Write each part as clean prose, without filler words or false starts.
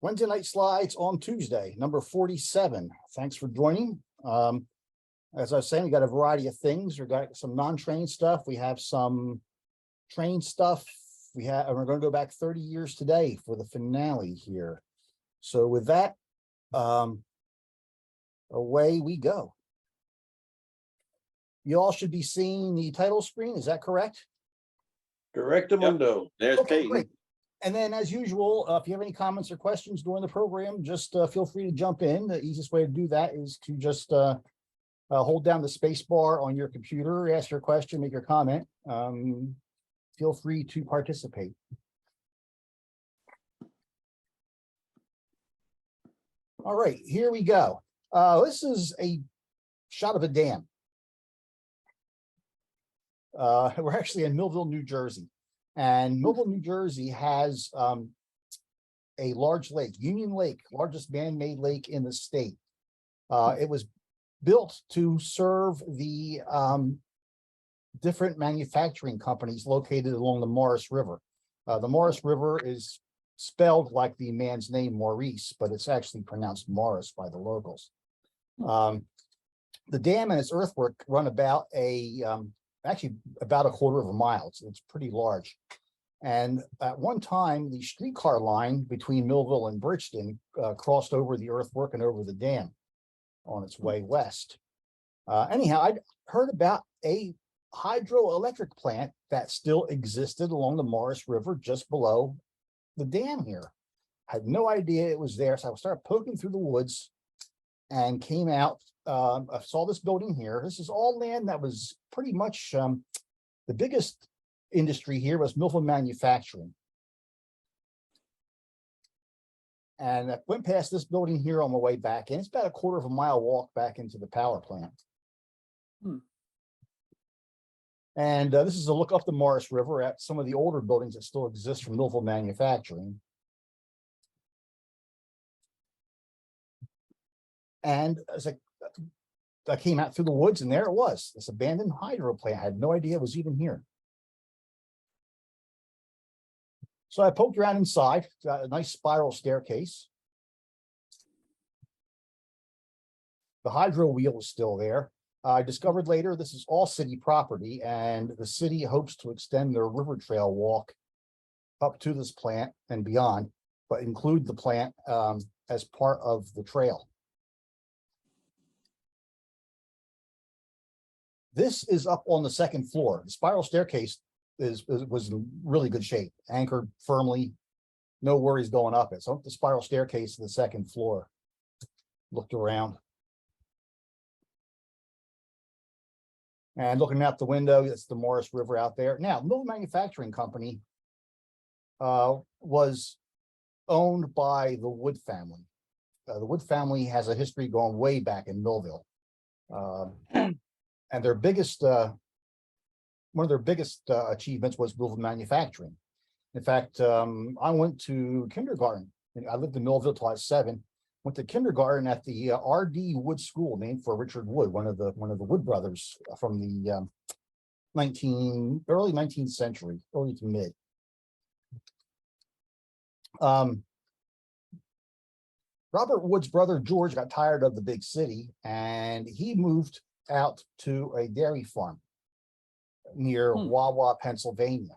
Wednesday night slides on Tuesday, number 47. Thanks for joining. As I was saying, we got a variety of things. We got some non-train stuff. We have some train stuff. We're going to go back 30 years today for the finale here. So with that, away we go. You all should be seeing the title screen. Is that correct? Correctamundo. There's Okay, Peyton. great. And then, as usual, if you have any comments or questions during the program, just feel free to jump in. The easiest way to do that is to just hold down the space bar on your computer, ask your question, make your comment. Feel free to participate. All right, here we go. This is a shot of a dam. We're actually in Millville, New Jersey. And Millville, New Jersey has a large lake, Union Lake, largest man-made lake in the state. It was built to serve the different manufacturing companies located along the Morris River. The Morris River is spelled like the man's name, Maurice, but it's actually pronounced Morris by the locals. The dam and its earthwork run about actually about a quarter of a mile. It's pretty large. And at one time, the streetcar line between Millville and Bridgeton crossed over the earthwork and over the dam on its way west. Anyhow, I'd heard about a hydroelectric plant that still existed along the Morris River just below the dam here. I had no idea it was there. So I started poking through the woods and came out. I saw this building here. This is all land that was pretty much the biggest industry here was Millville manufacturing. And I went past this building here on my way back, and it's about a quarter of a mile walk back into the power plant. And this is a look up the Morris River at some of the older buildings that still exist from Millville manufacturing. And as I came out through the woods, and there it was, this abandoned hydro plant. I had no idea it was even here. So I poked around inside, got a nice spiral staircase. The hydro wheel is still there. I discovered later this is all city property, and the city hopes to extend their river trail walk up to this plant and beyond, but include the plant as part of the trail. This is up on the second floor. The spiral staircase was in really good shape, anchored firmly, no worries going up it. So up the spiral staircase to the second floor. Looked around. And looking out the window, it's the Morris River out there. Now, Millville Manufacturing Company was owned by the Wood family. The Wood family has a history going way back in Millville. And their biggest, one of their biggest achievements was Millville manufacturing. In fact, I went to kindergarten. I lived in Millville till I was 7. Went to kindergarten at the R.D. Wood School, named for Richard Wood, one of the Wood brothers from the early 19th century, early to mid. Robert Wood's brother George got tired of the big city, and he moved out to a dairy farm near Wawa, Pennsylvania.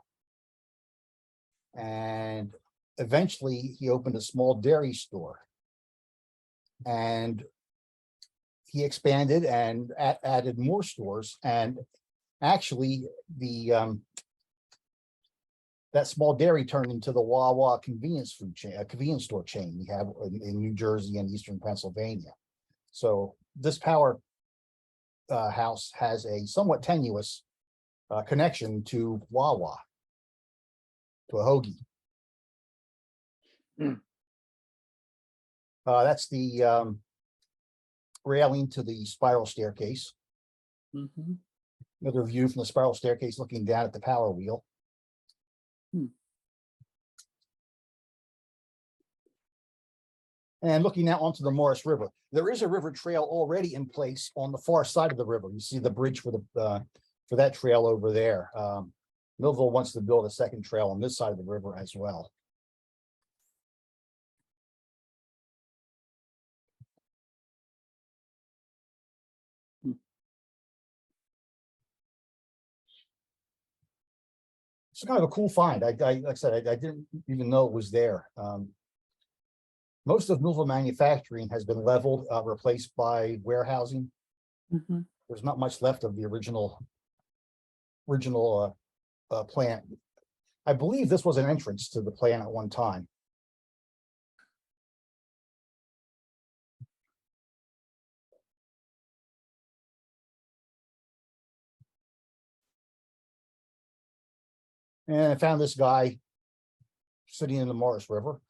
And eventually he opened a small dairy store, and he expanded and added more stores. And actually the that small dairy turned into the Wawa convenience food chain, a convenience store chain we have in New Jersey and Eastern Pennsylvania. So this power house has a somewhat tenuous connection to Wawa, to a hoagie. That's the railing to the spiral staircase. Another view from the spiral staircase looking down at the power wheel. And looking out onto the Morris River, there is a river trail already in place on the far side of the river. You see the bridge for that trail over there. Millville wants to build a second trail on this side of the river as well. It's kind of a cool find. Like I said, I didn't even know it was there. Most of Millville manufacturing has been leveled, replaced by warehousing. Mhm. There's not much left of the original plant. I believe this was an entrance to the plant at one time. And I found this guy sitting in the Morris River.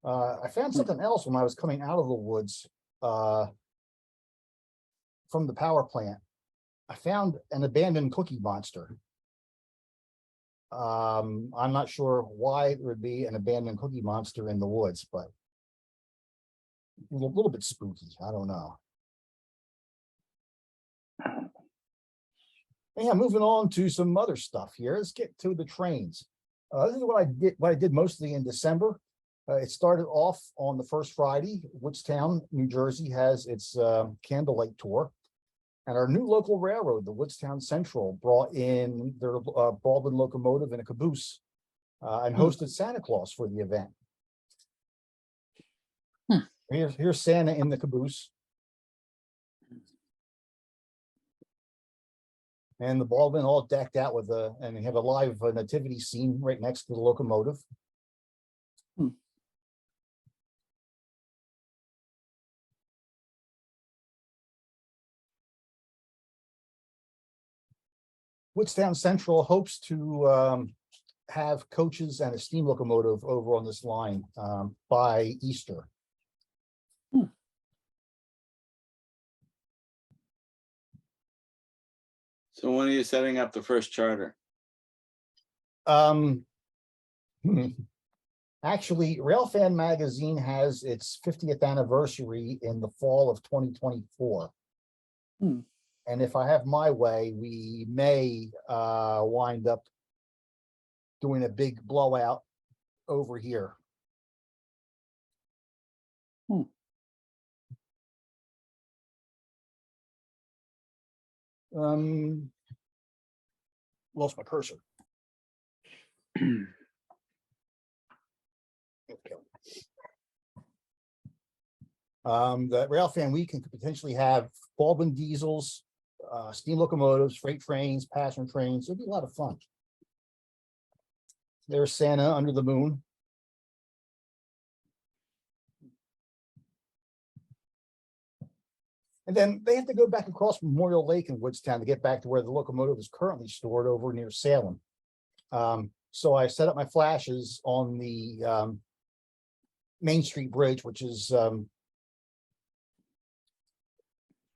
I found something else when I was coming out of the woods from the power plant. I found an abandoned Cookie Monster. I'm not sure why there would be an abandoned Cookie Monster in the woods, but a little bit spooky. I don't know. Yeah, moving on to some other stuff here. Let's get to the trains. This is what I did mostly in December. It started off on the first Friday. Woodstown, New Jersey has its candlelight tour. And our new local railroad, the Woodstown Central, brought in their Baldwin locomotive in a caboose and hosted Santa Claus for the event. Here's Santa in the caboose. And the Baldwin all decked out with and they have a live nativity scene right next to the locomotive. Woodstown Central hopes to have coaches and a steam locomotive over on this line by Easter. So when are you setting up the first charter? Actually, Railfan magazine has its 50th anniversary in the fall of 2024. And if I have my way, we may wind up doing a big blowout over here. Lost my cursor. The Railfan weekend could potentially have Baldwin diesels, steam locomotives, freight trains, passenger trains. It'd be a lot of fun. There's Santa under the moon. And then they have to go back across Memorial Lake in Woodstown to get back to where the locomotive is currently stored over near Salem. So I set up my flashes on the Main Street Bridge, which is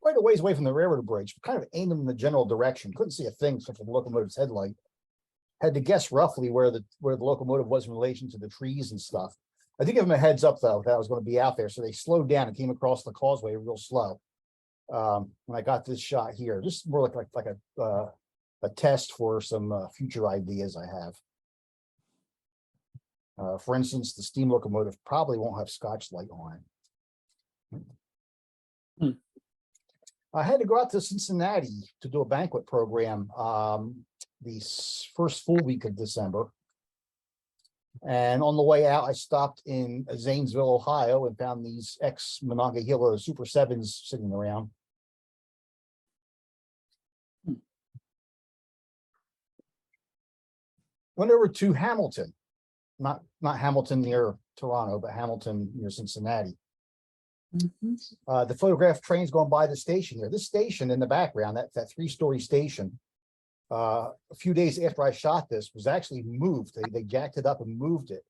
quite a ways away from the railroad bridge, kind of aimed them in the general direction. Couldn't see a thing except for the locomotive's headlight. Had to guess roughly where the locomotive was in relation to the trees and stuff. I did give them a heads up though that I was going to be out there, so they slowed down and came across the causeway real slow. When I got this shot here, just more like a test for some future ideas I have. For instance, the steam locomotive probably won't have Scotch light on it. I had to go out to Cincinnati to do a banquet program the first full week of December. And on the way out, I stopped in Zanesville, Ohio, and found these ex-Monongahela Super 7s sitting around. Went over to Hamilton, not Hamilton near Toronto, but Hamilton near Cincinnati. The photograph trains going by the station here. This station in the background, that three-story station, a few days after I shot this, was actually moved. They jacked it up and moved it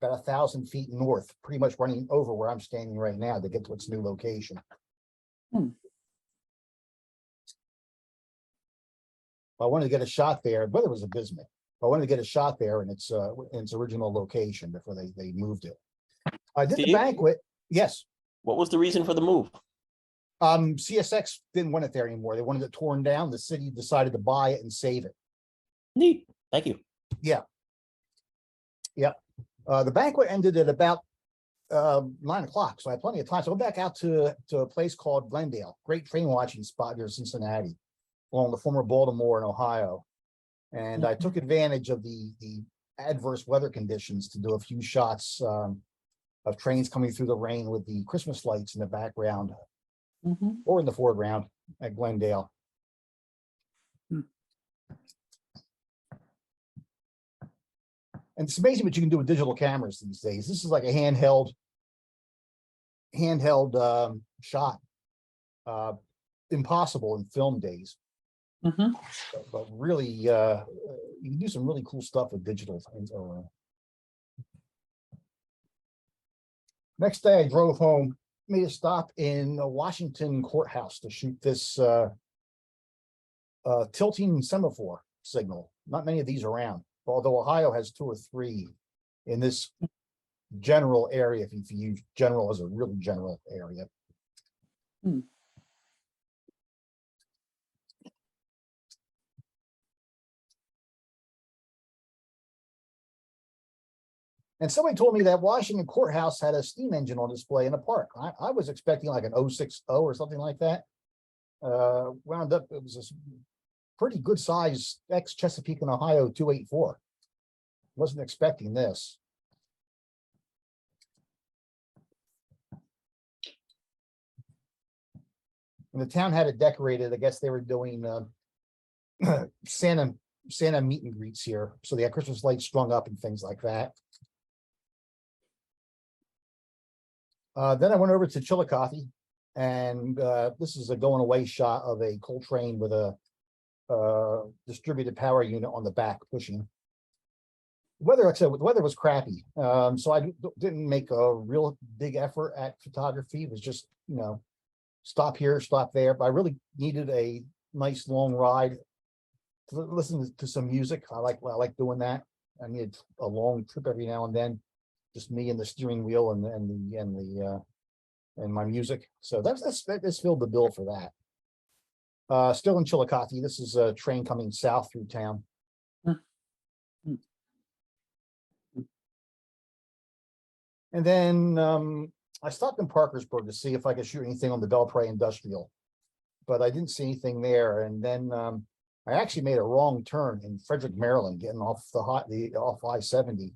about 1,000 feet north, pretty much running over where I'm standing right now to get to its new location. I wanted to get a shot there. Weather was abysmal. I wanted to get a shot there in its original location before they moved it. I did the banquet. Yes. What was the reason for the move? CSX didn't want it there anymore. They wanted it torn down. The city decided to buy it and save it. Neat. Thank you. Yeah. The banquet ended at about 9 o'clock, so I had plenty of time. So I went back out to a place called Glendale, great train watching spot near Cincinnati, along the former Baltimore and Ohio. And I took advantage of the adverse weather conditions to do a few shots of trains coming through the rain with the Christmas lights in the background or in the foreground at Glendale. And it's amazing what you can do with digital cameras these days. This is like a handheld shot. Impossible in film days. But really, you can do some really cool stuff with digital things. Next day, I drove home, made a stop in Washington Courthouse to shoot this tilting semaphore signal. Not many of these around, although Ohio has 2 or 3 in this general area, if you use general as a really general area. And somebody told me that Washington Courthouse had a steam engine on display in the park. I was expecting like an 060 or something like that. Wound up, it was a pretty good size ex-Chesapeake and Ohio 284. Wasn't expecting this. And the town had it decorated. I guess they were doing Santa meet and greets here. So they had Christmas lights strung up and things like that. Then I went over to Chillicothe, and this is a going away shot of a coal train with a distributed power unit on the back pushing. Weather, like I said, the weather was crappy, so I didn't make a real big effort at photography. It was just, you know, stop here, stop there. But I really needed a nice long ride to listen to some music. I like doing that. I needed a long trip every now and then. Just me and the steering wheel and my music. So that's filled the bill for that. Still in Chillicothe. This is a train coming south through town. And then I stopped in Parkersburg to see if I could shoot anything on the Belpre Industrial, but I didn't see anything there. And then I actually made a wrong turn in Frederick, Maryland, getting off off I-70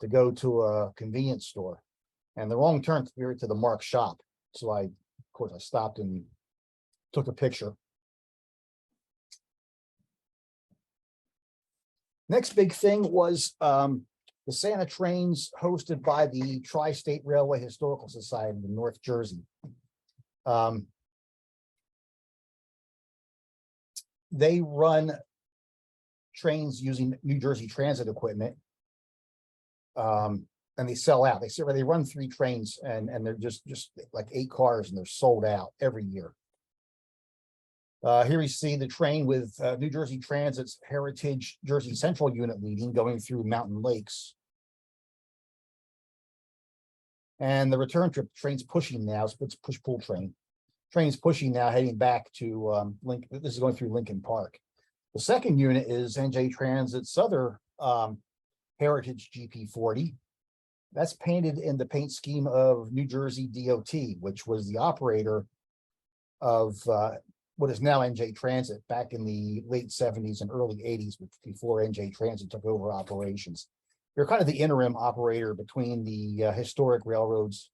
to go to a convenience store, and the wrong turn took me to the Mark shop. So of course I stopped and took a picture. Next big thing was the Santa trains hosted by the Tri-State Railway Historical Society in North Jersey. They run trains using New Jersey Transit equipment. And they sell out. They run 3 trains and they're just like 8 cars, and they're sold out every year. Here we see the train with New Jersey Transit's Heritage Jersey Central unit leading, going through Mountain Lakes. And the return trip, train's pushing now. So it's push-pull train. Train's pushing now, heading back to Lincoln. This is going through Lincoln Park. The second unit is NJ Transit's other Heritage GP40. That's painted in the paint scheme of New Jersey DOT, which was the operator of what is now NJ Transit back in the late 70s and early 80s, before NJ Transit took over operations. They're kind of the interim operator between the historic railroads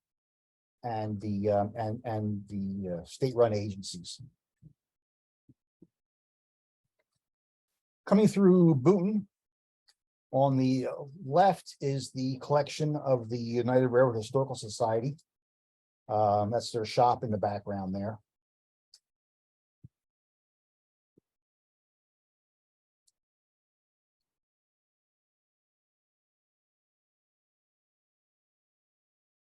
and the state-run agencies. Coming through Boonton, on the left is the collection of the United Railroad Historical Society. That's their shop in the background there.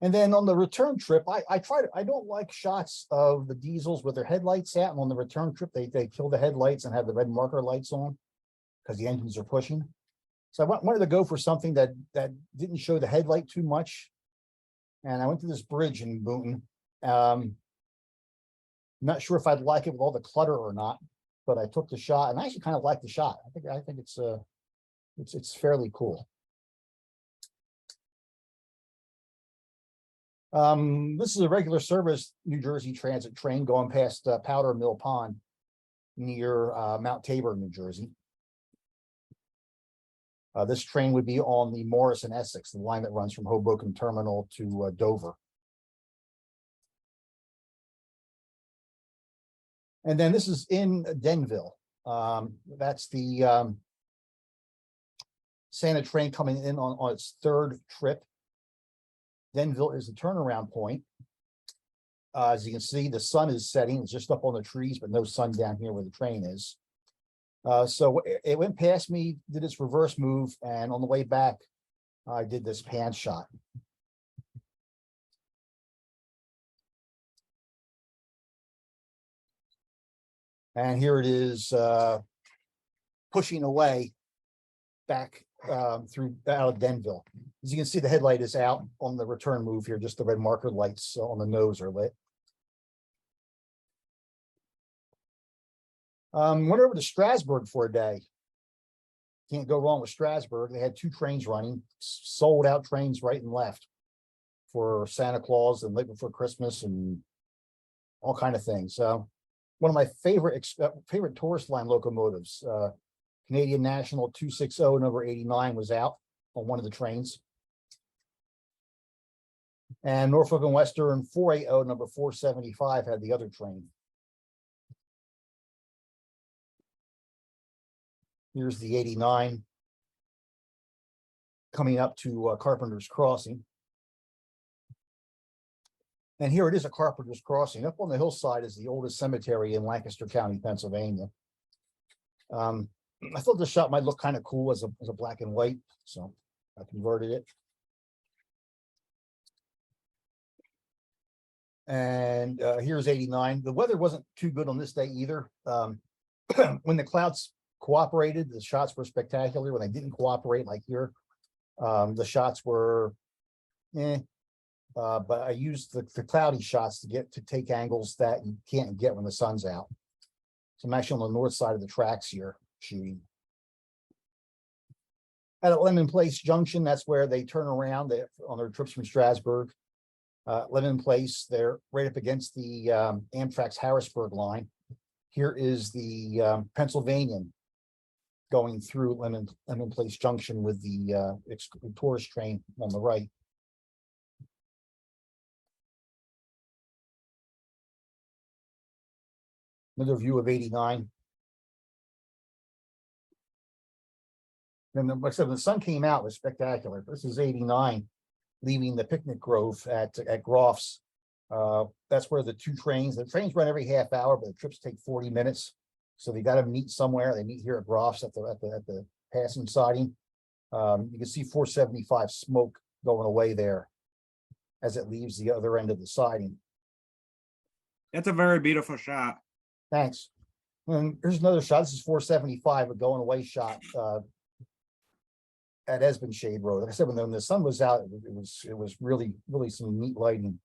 And then on the return trip, I don't like shots of the diesels with their headlights out. And on the return trip, they kill the headlights and have the red marker lights on because the engines are pushing. So I wanted to go for something that didn't show the headlight too much. And I went to this bridge in Boonton. Not sure if I'd like it with all the clutter or not, but I took the shot, and I actually kind of like the shot. I think it's fairly cool. This is a regular service New Jersey Transit train going past Powder Mill Pond near Mount Tabor, New Jersey. This train would be on the Morris and Essex, the line that runs from Hoboken Terminal to Dover. And then this is in Denville. That's the Santa train coming in on its third trip. Denville is the turnaround point. As you can see, the sun is setting. It's just up on the trees, but no sun down here where the train is. So it went past me, did its reverse move, and on the way back, I did this pan shot. And here it is pushing away back through out of Denville. As you can see, the headlight is out on the return move here. Just the red marker lights on the nose are lit. Went over to Strasbourg for a day. Can't go wrong with Strasbourg. They had 2 trains running, sold out trains right and left for Santa Claus and late before Christmas and all kind of things. One of my favorite tourist line locomotives, Canadian National 260 number 89 was out on one of the trains. And Norfolk and Western 480 number 475 had the other train. Here's the 89 coming up to Carpenter's Crossing. And here it is at Carpenter's Crossing. Up on the hillside is the oldest cemetery in Lancaster County, Pennsylvania. I thought the shot might look kind of cool as a black and white, so I converted it. And here's 89. The weather wasn't too good on this day either. When the clouds cooperated, the shots were spectacular. When they didn't cooperate, like here, the shots were but I used the cloudy shots to take angles that you can't get when the sun's out. So I'm actually on the north side of the tracks here shooting. At Lemon Place Junction, that's where they turn around on their trips from Strasbourg. Lemon Place, they're right up against the Amtrak's Harrisburg line. Here is the Pennsylvanian going through Lemon Place Junction with the tourist train on the right. Another view of 89. And like I said, when the sun came out, it was spectacular. This is 89, leaving the picnic grove at Groff's. That's where the trains run every half hour, but the trips take 40 minutes. So they got to meet somewhere. They meet here at Groff's at the passing siding. You can see 475 smoke going away there as it leaves the other end of the siding. That's a very beautiful shot. Thanks. And here's another shot. This is 475, a going away shot at Esbenshade Road. Like I said, when the sun was out, it was really some neat lighting.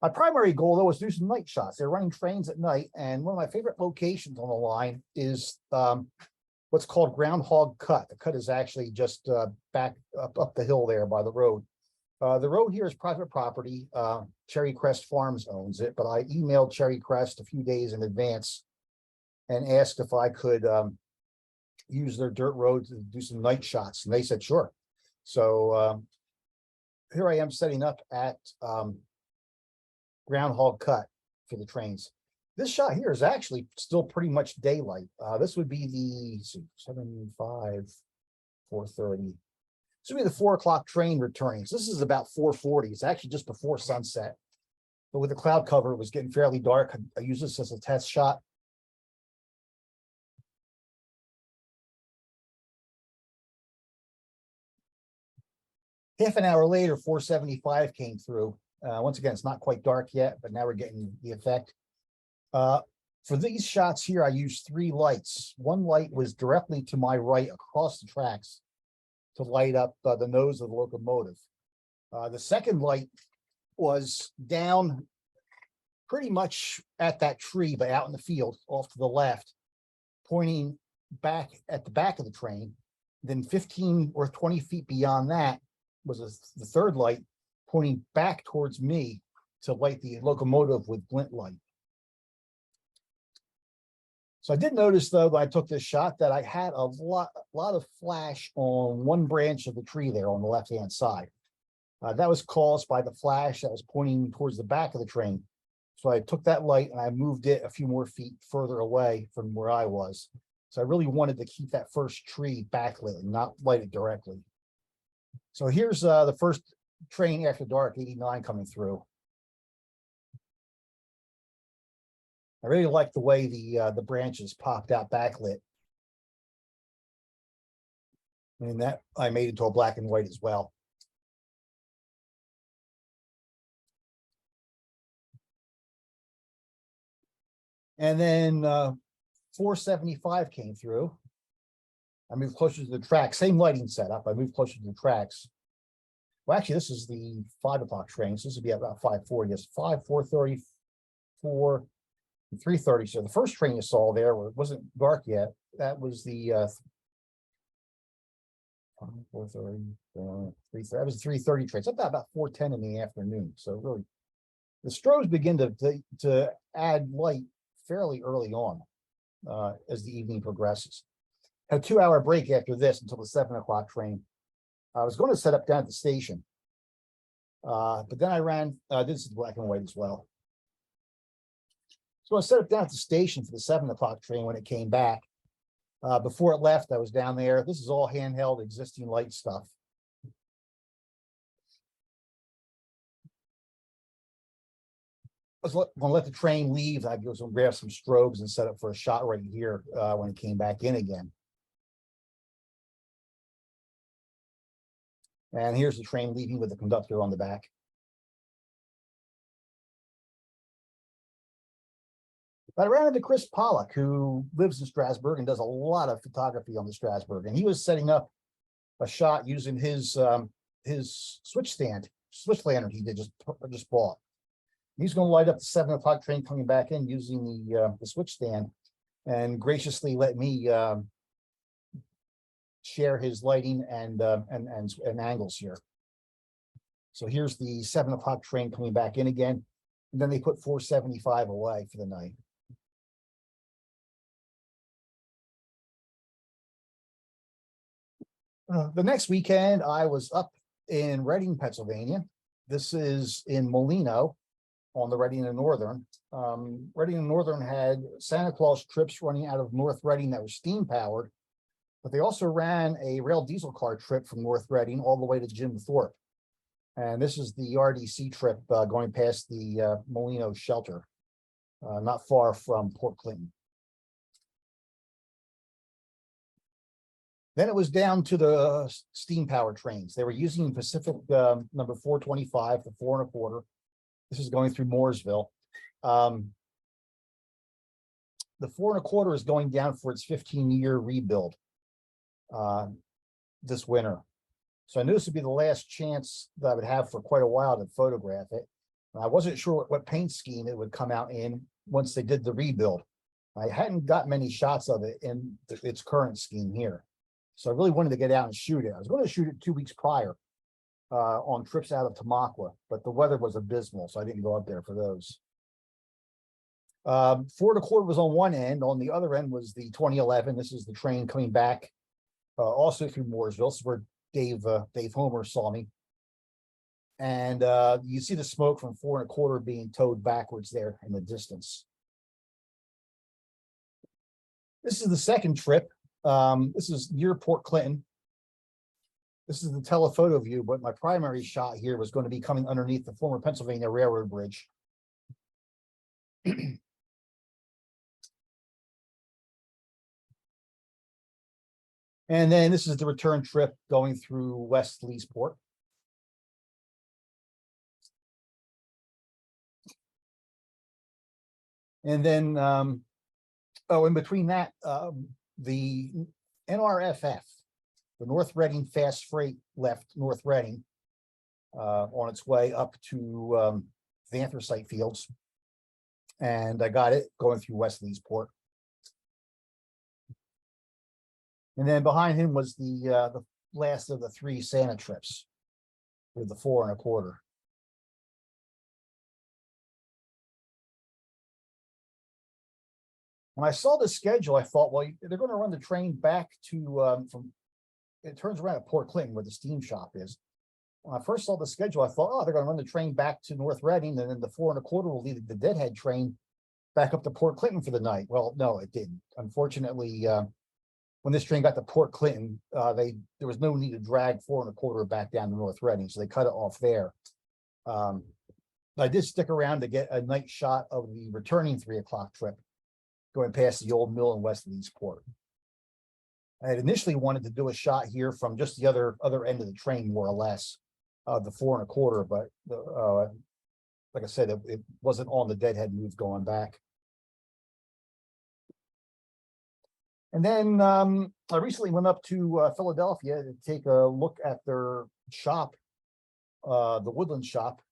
My primary goal, though, was to do some night shots. They're running trains at night, and one of my favorite locations on the line is what's called Groundhog Cut. The cut is actually just back up the hill there by the road. The road here is private property. Cherry Crest Farms owns it, but I emailed Cherry Crest a few days in advance and asked if I could use their dirt road to do some night shots, and they said sure. So here I am setting up at Groundhog Cut for the trains. This shot here is actually still pretty much daylight. This would be the 7:05, 4:30. This would be the 4 o'clock train returning. So this is about 4:40. It's actually just before sunset. But with the cloud cover, it was getting fairly dark. I use this as a test shot. Half an hour later, 475 came through. Once again, it's not quite dark yet, but now we're getting the effect. For these shots here, I used 3 lights. One light was directly to my right across the tracks to light up the nose of the locomotive. The second light was down pretty much at that tree, but out in the field off to the left, pointing back at the back of the train. Then 15 or 20 feet beyond that was the third light pointing back towards me to light the locomotive with glint light. So I did notice though, when I took this shot, that I had a lot of flash on one branch of the tree there on the left-hand side. That was caused by the flash that was pointing towards the back of the train. So I took that light and I moved it a few more feet further away from where I was. So I really wanted to keep that first tree backlit and not light it directly. So here's the first train after dark, 89, coming through. I really like the way the branches popped out backlit. And that I made into a black and white as well. And then 475 came through. I moved closer to the track, same lighting setup. I moved closer to the tracks. Well, actually, this is the 5 o'clock train. So this would be about 5:40. Yes, 5, 4:30, 4, 3:30. So the first train you saw there wasn't dark yet. That was the 4:30, 3:30. That was the 3:30 train. It's about 4:10 in the afternoon. So really, the strobes begin to add light fairly early on as the evening progresses. Had a 2-hour break after this until the 7 o'clock train. I was going to set up down at the station, but then I ran. This is black and white as well. So I set up down at the station for the 7 o'clock train when it came back. Before it left, I was down there. This is all handheld existing light stuff. I was going to let the train leave. I'd go grab some strobes and set up for a shot right here when it came back in again. And here's the train leaving with the conductor on the back. But I ran into Chris Pollock, who lives in Strasbourg and does a lot of photography on the Strasbourg. And he was setting up a shot using his switch lantern he did just bought. He's going to light up the 7 o'clock train coming back in using the switch stand, and graciously let me share his lighting and angles here. So here's the 7 o'clock train coming back in again, and then they put 475 away for the night. The next weekend, I was up in Reading, Pennsylvania. This is in Molino on the Reading and Northern. Reading and Northern had Santa Claus trips running out of North Reading that were steam powered, but they also ran a rail diesel car trip from North Reading all the way to Jim Thorpe. And this is the RDC trip going past the Molino shelter, not far from Port Clinton. Then it was down to the steam power trains. They were using Pacific number 425, the 4 1/4. This is going through Mooresville. The 4 1/4 is going down for its 15-year rebuild this winter. So I knew this would be the last chance that I would have for quite a while to photograph it. And I wasn't sure what paint scheme it would come out in once they did the rebuild. I hadn't got many shots of it in its current scheme here. So I really wanted to get out and shoot it. I was going to shoot it 2 weeks prior on trips out of Tamaqua, but the weather was abysmal, so I didn't go up there for those. 4 1/4 was on one end. On the other end was the 2011. This is the train coming back also through Mooresville. This is where Dave Homer saw me. And you see the smoke from 4 1/4 being towed backwards there in the distance. This is the second trip. This is near Port Clinton. This is the telephoto view, but my primary shot here was going to be coming underneath the former Pennsylvania Railroad Bridge. And then this is the return trip going through West Leesport. And then, in between that, the NRFF, the North Reading Fast Freight, left North Reading on its way up to the anthracite fields. And I got it going through West Leesport. And then behind him was the last of the 3 Santa trips with the 4 1/4. When I saw the schedule, I thought, well, they're going to run the train back to it turns around at Port Clinton where the steam shop is. When I first saw the schedule, I thought, oh, they're going to run the train back to North Reading, and then the 4 1/4 will lead the Deadhead train back up to Port Clinton for the night. Well, no, it didn't. Unfortunately, when this train got to Port Clinton, there was no need to drag 4 1/4 back down to North Reading, so they cut it off there. I did stick around to get a night shot of the returning 3 o'clock trip, going past the old mill in west of Eastport. I had initially wanted to do a shot here from just the other end of the train, more or less, the 4 1/4, but like I said, it wasn't on the Deadhead move going back. And then I recently went up to Philadelphia to take a look at their shop, the Woodland Shop,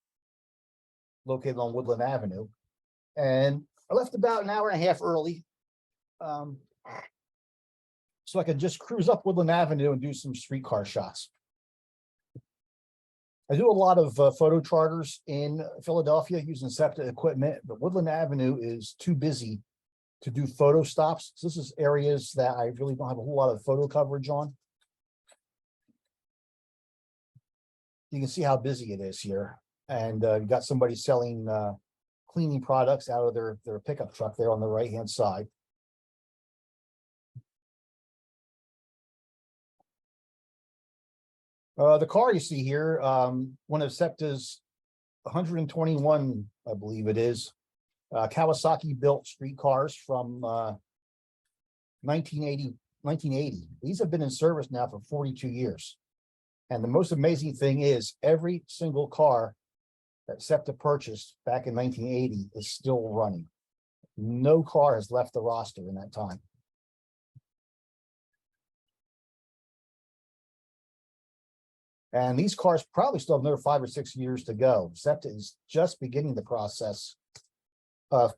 located on Woodland Avenue. And I left about an hour and a half early, so I could just cruise up Woodland Avenue and do some streetcar shots. I do a lot of photo charters in Philadelphia using SEPTA equipment, but Woodland Avenue is too busy to do photo stops. So this is areas that I really don't have a whole lot of photo coverage on. You can see how busy it is here. And you got somebody selling cleaning products out of their pickup truck there on the right-hand side. The car you see here, one of SEPTA's 121, I believe it is, Kawasaki built streetcars from 1980. These have been in service now for 42 years. And the most amazing thing is every single car that SEPTA purchased back in 1980 is still running. No car has left the roster in that time. And these cars probably still have another 5 or 6 years to go. SEPTA is just beginning the process of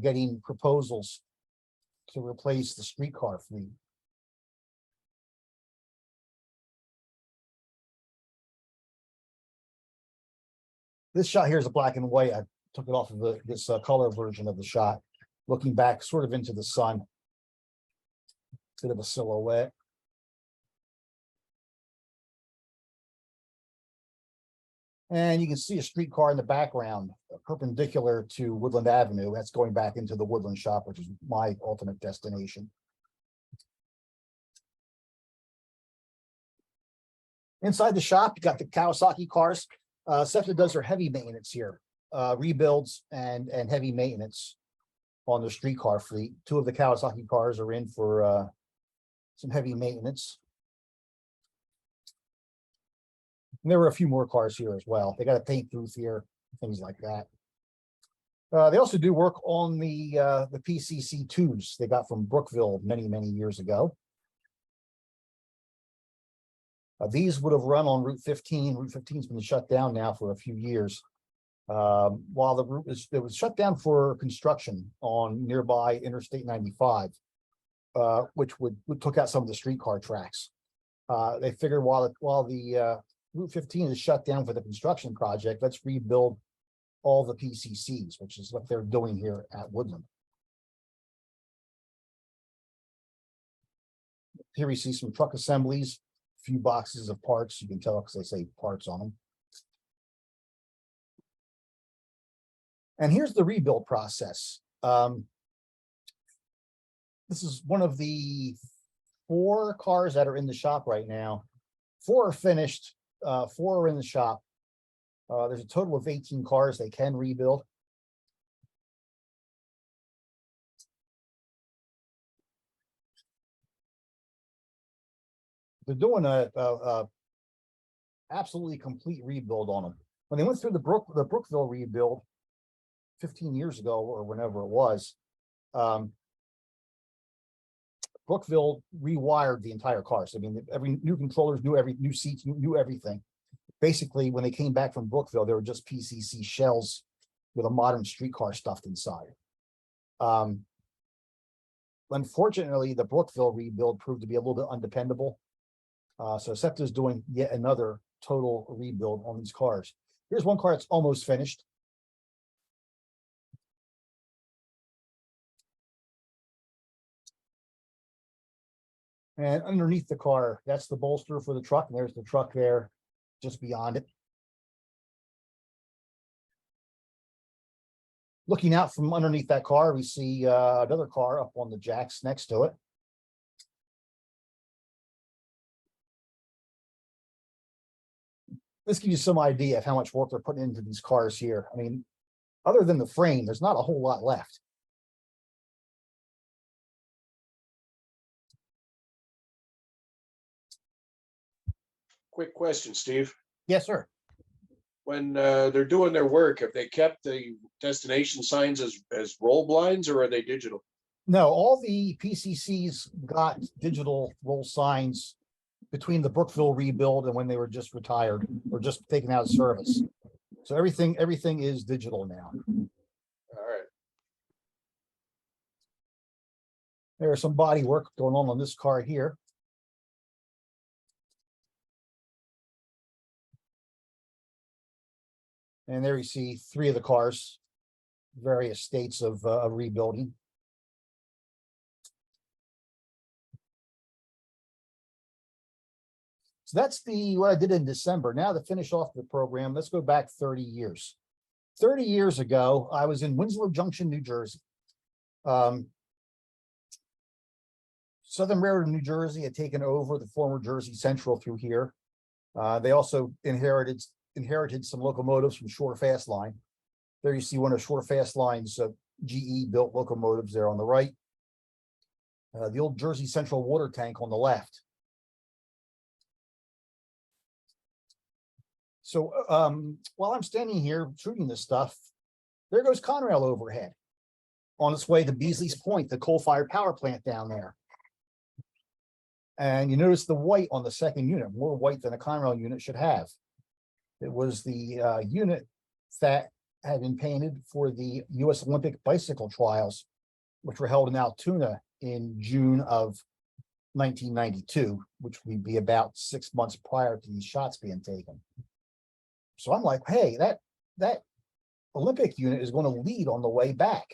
getting proposals to replace the streetcar fleet. This shot here is a black and white. I took it off of this color version of the shot, looking back sort of into the sun. Bit of a silhouette. And you can see a streetcar in the background, perpendicular to Woodland Avenue. That's going back into the Woodland Shop, which is my ultimate destination. Inside the shop, you got the Kawasaki cars. SEPTA does their heavy maintenance here, rebuilds and heavy maintenance on their streetcar fleet. 2 of the Kawasaki cars are in for some heavy maintenance. And there were a few more cars here as well. They got a paint booth here, things like that. They also do work on the PCC2s they got from Brookville many years ago. These would have run on Route 15. Route 15's been shut down now for a few years. While the route was shut down for construction on nearby Interstate 95, which took out some of the streetcar tracks. They figured while the Route 15 is shut down for the construction project, let's rebuild all the PCCs, which is what they're doing here at Woodland. Here we see some truck assemblies, a few boxes of parts. You can tell because they say parts on them. And here's the rebuild process. This is one of the 4 cars that are in the shop right now. 4 are finished. 4 are in the shop. There's a total of 18 cars they can rebuild. They're doing a absolutely complete rebuild on them. When they went through the Brookville rebuild 15 years ago or whenever it was, Brookville rewired the entire car. So I mean, every new controllers, new seats, knew everything. Basically, when they came back from Brookville, they were just PCC shells with a modern streetcar stuffed inside. Unfortunately, the Brookville rebuild proved to be a little bit undependable. So SEPTA is doing yet another total rebuild on these cars. Here's one car that's almost finished. And underneath the car, that's the bolster for the truck, and there's the truck there, just beyond it. Looking out from underneath that car, we see another car up on the jacks next to it. This gives you some idea of how much work they're putting into these cars here. I mean, other than the frame, there's not a whole lot left. Quick question, Steve. Yes, sir. When they're doing their work, have they kept the destination signs as roll blinds, or are they digital? No, all the PCCs got digital roll signs between the Brookville rebuild and when they were just retired or just taken out of service. So everything is digital now. All right. There's some body work going on this car here. And there you see 3 of the cars, various states of rebuilding. So that's what I did in December. Now to finish off the program, let's go back 30 years. 30 years ago, I was in Winslow Junction, New Jersey. Southern Railroad of New Jersey had taken over the former Jersey Central through here. They also inherited some locomotives from Shore Fast Line. There you see one of Shore Fast Line's GE built locomotives there on the right. The old Jersey Central water tank on the left. So while I'm standing here shooting this stuff, there goes Conrail overhead on its way to Beasley's Point, the coal-fired power plant down there. And you notice the white on the second unit, more white than a Conrail unit should have. It was the unit that had been painted for the U.S. Olympic bicycle trials, which were held in Altoona in June of 1992, which would be about 6 months prior to these shots being taken. So I'm like, hey, that Olympic unit is going to lead on the way back.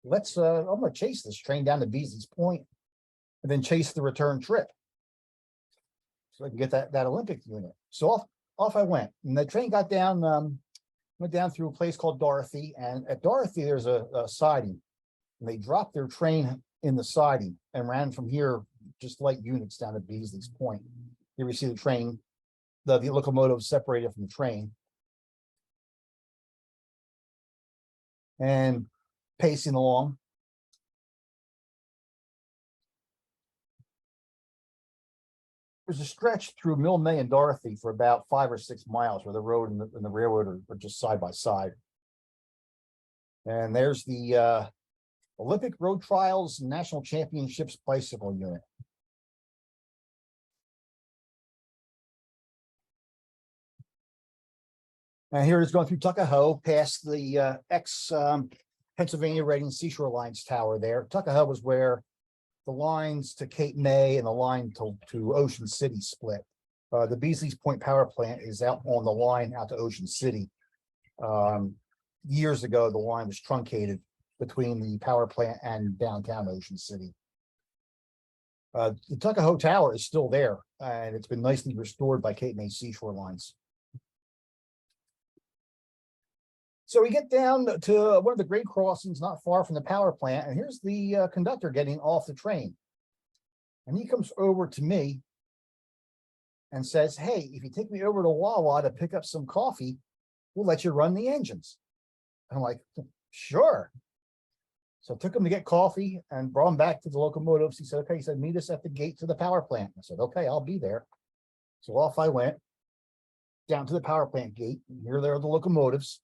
I'm going to chase this train down to Beasley's Point and then chase the return trip so I can get that Olympic unit. So off I went, and the train got down, went down through a place called Dorothy, and at Dorothy there's a siding, and they dropped their train in the siding and ran from here just light units down to Beasley's Point. Here we see the train, the locomotive separated from the train, and pacing along. There's a stretch through Mill May and Dorothy for about 5 or 6 miles where the road and the railroad are just side by side. And there's the Olympic Road Trials National Championships bicycle unit. And here it's going through Tuckahoe past the Pennsylvania Reading Seashore Lines Tower there. Tuckahoe was where the lines to Cape May and the line to Ocean City split. The Beasley's Point power plant is out on the line out to Ocean City. Years ago, the line was truncated between the power plant and downtown Ocean City. The Tuckahoe Tower is still there, and it's been nicely restored by Cape May Seashore Lines. So we get down to one of the grade crossings not far from the power plant, and here's the conductor getting off the train. And he comes over to me and says, hey, if you take me over to Wawa to pick up some coffee, we'll let you run the engines. And I'm like, sure. So I took him to get coffee and brought him back to the locomotives. He said, okay, he said, meet us at the gate to the power plant. I said, okay, I'll be there. So off I went down to the power plant gate. And here there are the locomotives.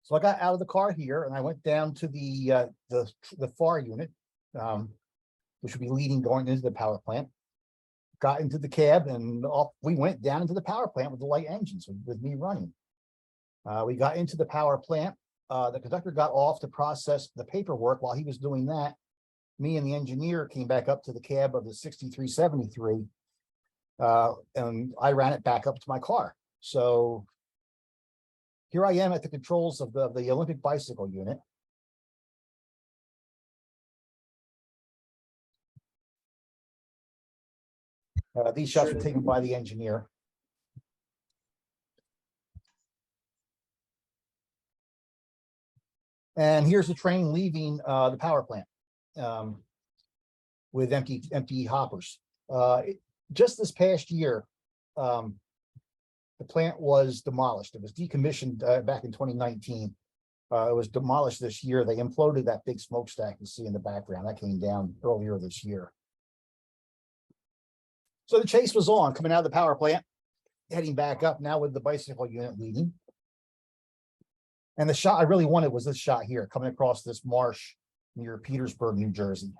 So I got out of the car here and I went down to the FAR unit, which would be leading going into the power plant. Got into the cab and off we went down into the power plant with the light engines with me running. We got into the power plant. The conductor got off to process the paperwork. While he was doing that, me and the engineer came back up to the cab of the 6373, and I ran it back up to my car. So here I am at the controls of the Olympic bicycle unit. These shots were taken by the engineer. And here's the train leaving the power plant with empty hoppers. Just this past year, the plant was demolished. It was decommissioned back in 2019. It was demolished this year. They imploded that big smokestack you see in the background. That came down earlier this year. So the chase was on, coming out of the power plant, heading back up now with the bicycle unit leading. And the shot I really wanted was this shot here, coming across this marsh near Petersburg, New Jersey.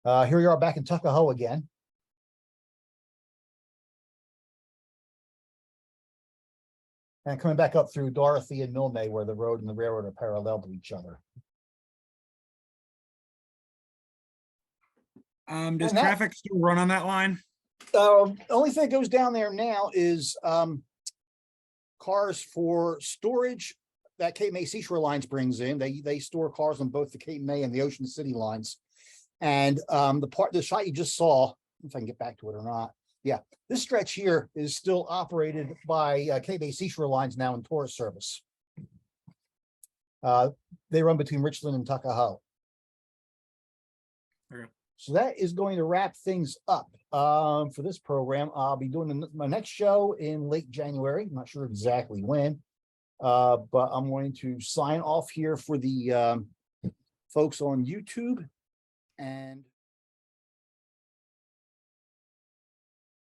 Here we are back in Tuckahoe again. And coming back up through Dorothy and Milne, where the road and the railroad are parallel to each other. Does And that- traffic still run on that line? Only thing that goes down there now is cars for storage that Cape May Seashore Lines brings in. They store cars on both the Cape May and the Ocean City lines. And the shot you just saw, if I can get back to it or not. Yeah, this stretch here is still operated by Cape May Seashore Lines now in tourist service. They run between Richland and Tuckahoe. Okay. So that is going to wrap things up for this program. I'll be doing my next show in late January. I'm not sure exactly when, but I'm going to sign off here for the folks on YouTube and